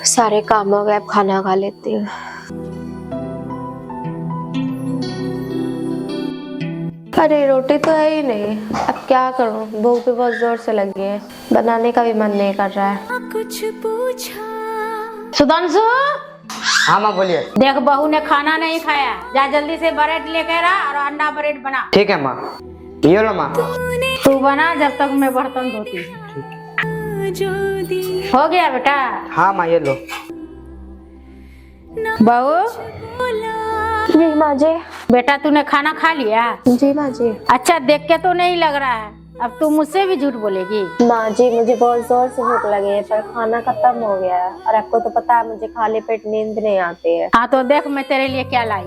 सारे काम हो गए, अब खाना खा लेती हूँ। अरे रोटी तो है ही नहीं, अब क्या करूँ, भूख भी बहुत जोर से लगी है, बनाने का भी मन नहीं कर रहा है। कुछ पूछा। सुधांशु, हाँ माँ बोलिए। देख बहू ने खाना नहीं खाया, जा जल्दी से ब्रेड लेकर आ और अंडा ब्रेड बना। ठीक है माँ, ये लो माँ। तू बना जब तक मैं बर्तन धोती हूँ। हो गया बेटा? हाँ माँ ये लो। बहू। जी माँ जी। बेटा तूने खाना खा लिया? जी माँ जी। अच्छा देख के तो नहीं लग रहा है, अब तू मुझसे भी झूठ बोलेगी। माँ जी मुझे बहुत जोर से भूख लगी है, पर खाना खत्म हो गया है और आपको तो पता है मुझे खाली पेट नींद नहीं आती है। हाँ तो देख मैं तेरे लिए क्या लाई।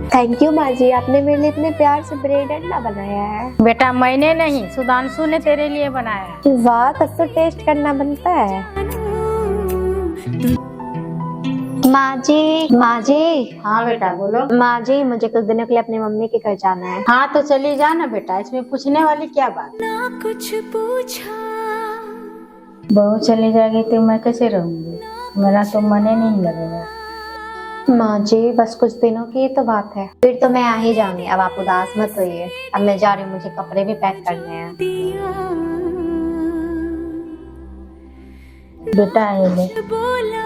थैंक यू माँ जी, आपने मेरे लिए इतने प्यार से ब्रेड अंडा बनाया है। बेटा मैंने नहीं, सुधांशु ने तेरे लिए बनाया है। वाह, तब तो टेस्ट करना बनता है। माँ जी, माँ जी। हाँ बेटा बोलो। माँ जी मुझे कुछ दिनों के लिए अपनी मम्मी के घर जाना है। हाँ तो चली जा ना बेटा, इसमें पूछने वाली क्या बात। ना कुछ पूछा। बहू चली जाएगी तो मैं कैसे रहूंगी, मेरा तो मन ही नहीं लगेगा। माँ जी बस कुछ दिनों की तो बात है, फिर तो मैं आ ही जाऊंगी। अब आप उदास मत होइए, अब मैं जा रही हूँ, मुझे कपड़े भी पैक करने हैं। बेटा ये ले। बोला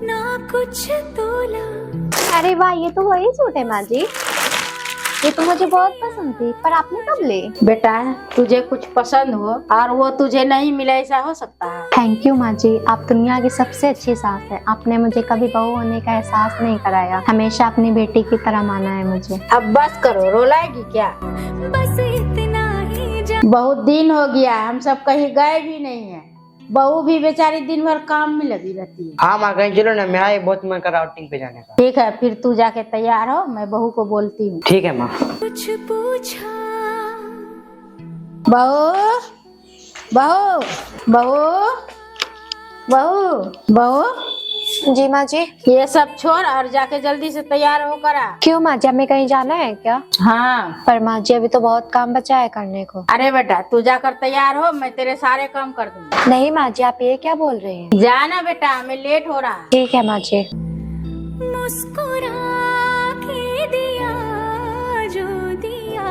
ना कुछ तोला। अरे वाह, ये तो वही सूट है माँ जी, ये तो मुझे बहुत पसंद थी, पर आपने कब ले? बेटा तुझे कुछ पसंद हो और वो तुझे नहीं मिले, ऐसा हो सकता है? थैंक यू माँ जी, आप दुनिया की सबसे अच्छी सास है। आपने मुझे कभी बहू होने का एहसास नहीं कराया, हमेशा अपनी बेटी की तरह माना है मुझे। अब बस करो, रोलाएगी क्या? बस इतना ही बहुत दिन हो गया, हम सब कहीं गए भी नहीं है, बहू भी बेचारी दिन भर काम में लगी रहती है। हाँ माँ कहीं चलो ना, मेरा ये बहुत मन कर रहा आउटिंग पे जाने का। ठीक है फिर तू जाके तैयार हो, मैं बहू को बोलती हूँ। ठीक है माँ। कुछ पूछा। बहू बहू बहू बहू बहू। जी माँ जी। ये सब छोड़ और जाके जल्दी से तैयार होकर आ। क्यों माँ जी, हमें कहीं जाना है क्या? हाँ। पर माँ जी अभी तो बहुत काम बचा है करने को। अरे बेटा तू जाकर तैयार हो, मैं तेरे सारे काम कर दूंगी। नहीं माँ जी, आप ये क्या बोल रहे हैं? जाना बेटा, मैं लेट हो रहा है। ठीक है माँ जी। मुस्कुरा के दिया जो दिया,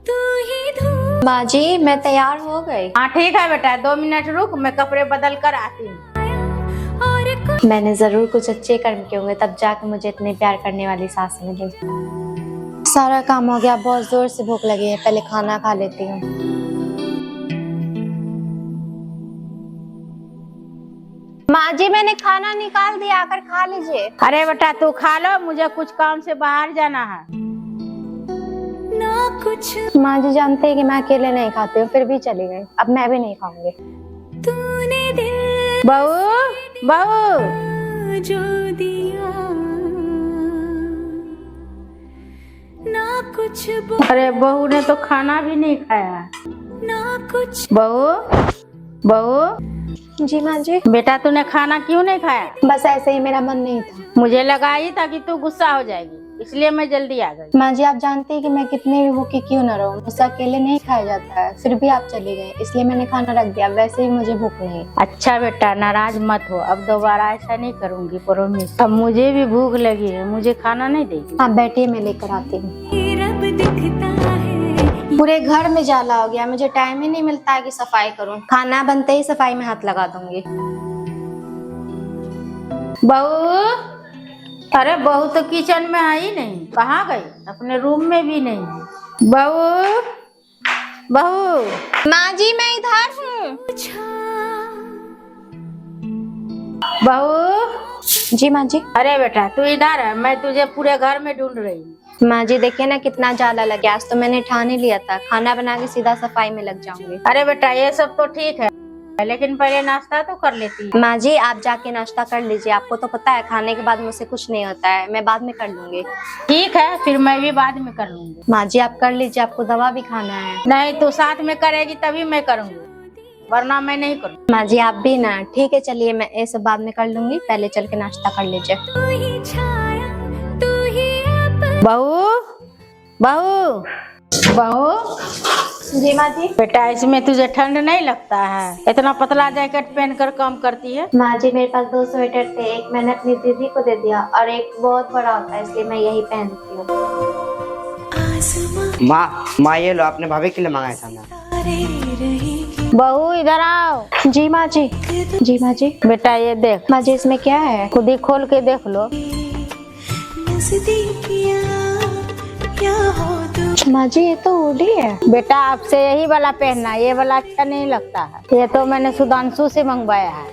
तू ही धूप। माँ जी मैं तैयार हो गई। हाँ ठीक है बेटा, 2 मिनट रुक, मैं कपड़े बदल कर आती हूँ। और कुछ मैंने जरूर कुछ अच्छे कर्म किए होंगे, तब जाके मुझे इतने प्यार करने वाली सास मिली। सारा काम हो गया, बहुत जोर से भूख लगी है, पहले खाना खा लेती हूँ। माँ जी मैंने खाना निकाल दिया, आकर खा लीजिए। अरे बेटा तू खा लो, मुझे कुछ काम से बाहर जाना है। ना कुछ माँ जी जानते हैं कि मैं अकेले नहीं खाती हूँ, फिर भी चली गई, अब मैं भी नहीं खाऊंगी। तूने दिल बहू बहू। जो दिया, ना कुछ अरे बहू ने तो खाना भी नहीं खाया। ना कुछ बहू बहू। जी माँ जी। बेटा तूने खाना क्यों नहीं खाया? बस ऐसे ही मेरा मन नहीं था। मुझे लगा ही था कि तू गुस्सा हो जाएगी, इसलिए मैं जल्दी आ गई। माँ जी आप जानती है कि मैं कितने भी भूखी क्यों न रहूं, मुझसे अकेले नहीं खाया जाता है, फिर भी आप चली गई, इसलिए मैंने खाना रख दिया, वैसे ही मुझे भूख नहीं। अच्छा बेटा नाराज मत हो, अब दोबारा ऐसा नहीं करूंगी, प्रॉमिस। अब मुझे भी भूख लगी है, मुझे खाना नहीं देगी? हाँ बैठिए, मैं लेकर आती हूँ। रब दिखता है। पूरे घर में जाला हो गया, मुझे टाइम ही नहीं मिलता है कि सफाई करूं। खाना बनते ही सफाई में हाथ लगा दूंगी। बहू, अरे बहू तो किचन में है ही नहीं, कहाँ गई? अपने रूम में भी नहीं है। बहू बहू। माँ जी मैं इधर हूँ। बहू। जी माँ जी। अरे बेटा तू इधर है, मैं तुझे पूरे घर में ढूंढ रही हूँ। माँ जी देखिए ना कितना जाला लग गया, आज तो मैंने ठान ही लिया था खाना बना के सीधा सफाई में लग जाऊंगी। अरे बेटा ये सब तो ठीक है, लेकिन पहले नाश्ता तो कर लेती है। माँ जी आप जाके नाश्ता कर लीजिए, आपको तो पता है खाने के बाद मुझसे कुछ नहीं होता है, मैं बाद में कर लूंगी। ठीक है फिर मैं भी बाद में कर लूंगी। माँ जी आप कर लीजिए, आपको दवा भी खाना है। नहीं तू साथ में करेगी तभी मैं करूंगी, वरना मैं नहीं करूंगी। माँ जी आप भी ना। ठीक है चलिए, मैं ये सब बाद में कर लूंगी, पहले चल के नाश्ता कर लीजिए। तू ही छाया, तू ही अब। बहू बहू। बहू जी माँ जी। बेटा, इसमें तुझे ठंड नहीं लगता है? इतना पतला जैकेट पहन कर काम करती है। माँ जी मेरे पास 2 स्वेटर थे, एक मैंने अपनी दीदी को दे दिया और एक बहुत बड़ा होता है इसलिए मैं यही पहनती हूँ। माँ ये लो, आपने भाभी के लिए मंगाया था ना। बहू इधर आओ। जी माँ जी। जी माँ जी। बेटा ये देख। माँ जी इसमें क्या है? खुद ही खोल के देख लो। माँ जी ये तो हुडी है। बेटा आपसे यही वाला पहनना, ये वाला अच्छा नहीं लगता है। ये तो मैंने सुधांशु से मंगवाया है,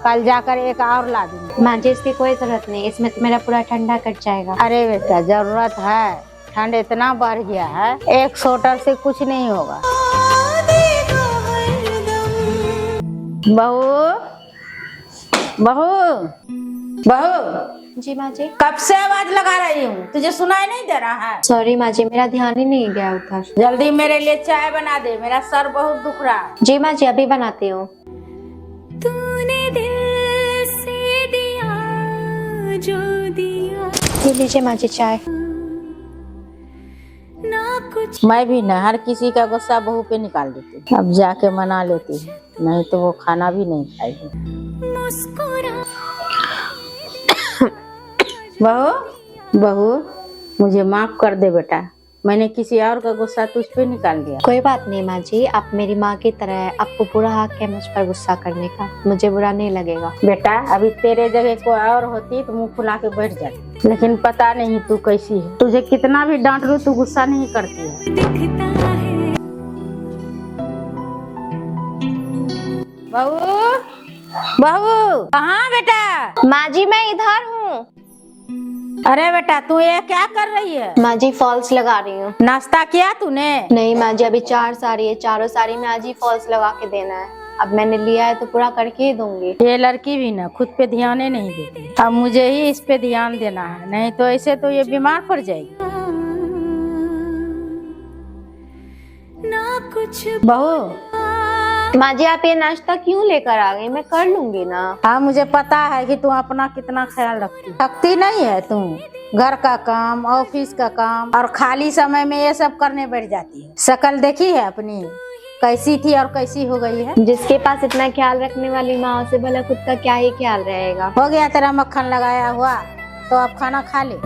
कल जाकर एक और ला दूंगी। माँ जी इसकी कोई जरूरत नहीं, इसमें तो मेरा पूरा ठंडा कट जाएगा। अरे बेटा जरूरत है, ठंड इतना बढ़ गया है, एक स्वेटर से कुछ नहीं होगा। बहू बहू बहू, जी माँ जी। कब से आवाज लगा रही हूँ, तुझे सुनाई नहीं दे रहा है? सॉरी माँ जी, मेरा ध्यान ही नहीं गया उधर। जल्दी मेरे लिए चाय बना दे, मेरा सर बहुत दुख रहा है। जी माँ जी अभी बनाती हूँ। तूने दिल से दिया जो दिया, ये लीजिए माँ जी चाय। ना कुछ मैं भी न हर किसी का गुस्सा बहू पे निकाल देती, अब जाके मना लेती है, नहीं तो वो खाना भी नहीं खाएगी। मुस्कुरा। बहू बहू, मुझे माफ कर दे बेटा, मैंने किसी और का गुस्सा तुझ पे निकाल दिया। कोई बात नहीं माँ जी, आप मेरी माँ की तरह है, आपको पूरा हक है मुझ पर गुस्सा करने का, मुझे बुरा नहीं लगेगा। बेटा अभी तेरे जगह कोई और होती तो मुंह फुला के बैठ जाती, लेकिन पता नहीं तू कैसी है, तुझे कितना भी डांट लो तू गुस्सा नहीं करती है। दिखता है बहू बहू, कहाँ बेटा? माँ जी मैं इधर हूँ। अरे बेटा तू ये क्या कर रही है? माँ जी फॉल्स लगा रही हूँ। नाश्ता किया तूने? नहीं माँ जी, अभी 4 साड़ी है, चारों साड़ी में आज ही फॉल्स लगा के देना है। अब मैंने लिया है तो पूरा करके ही दूंगी। ये लड़की भी ना खुद पे ध्यान ही नहीं देती, अब मुझे ही इस पे ध्यान देना है, नहीं तो ऐसे तो ये बीमार पड़ जाएगी। ना कुछ बहू माँ जी आप ये नाश्ता क्यों लेकर आ गई? मैं कर लूंगी ना। हाँ मुझे पता है कि तू अपना कितना ख्याल रखती नहीं है, तू घर का काम, ऑफिस का काम और खाली समय में ये सब करने बैठ जाती है। शक्ल देखी है अपनी, कैसी थी और कैसी हो गई है। जिसके पास इतना ख्याल रखने वाली माँ से भला खुद का क्या ही ख्याल रहेगा। हो गया तेरा मक्खन लगाया हुआ, तो अब खाना खा ले।